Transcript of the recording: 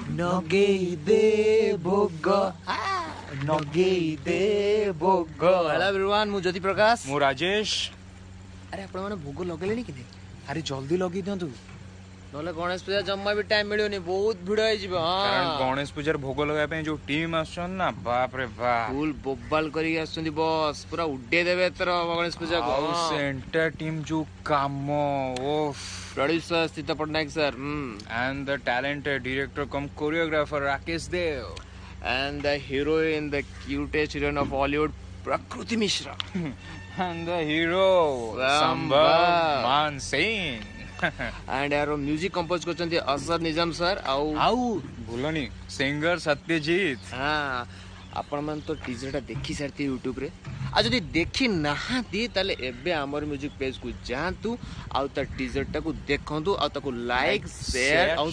ନଗେଇ ଦେ ଭୋଗ ନଗେଇ ଦେ ଭୋଗ। हेलो एवरीवन मु ज्योति प्रकाश ମୁଁ ରାଜେଶ। अरे आपण माने भोग लगेलेनी कि नहीं ଆରେ ଜଲ୍ଦି ଲଗେଇ ଦିଅନ୍ତୁ नले गणेश पूजा जम्मा भी टाइम मिलुनी बहुत भिड़ होई जिवो। କାରଣ हां ଗଣେଶ ପୂଜାରେ ଭୋଗ ଲଗାଇବା ପାଇଁ ଯୋଉ ଟିମ୍ ଆସୁଛନ୍ତି ନା ବାପ ରେ ବାପ। फुल बोबाल करी आछुंदी बॉस पूरा उड्डे देबे एतर गणेश पूजा को। ଆଉ ସେ ଏଣ୍ଟାयर ଟିମ୍ ଯୋଉ କାମ ଓଫ। प्रोड्यूसर स्थित Patnaik sir and the talented director come choreographer Rakesh Dev and the heroine the cutest heroine of Hollywood Prakriti Mishra and the hero Samba Man Singh and यार म्यूजिक कंपोज करछन्ती असर निजाम sir ଆଉ ଭୁଲନି singer Satyajit. हाँ आपण मन तो teaser टा देखि सारती YouTube रे आ जदी देखि नाहाती ताले एबे हमर म्यूजिक पेज को जांतु आ ता टीजर टा को देखंतु आ ताको लाइक शेयर और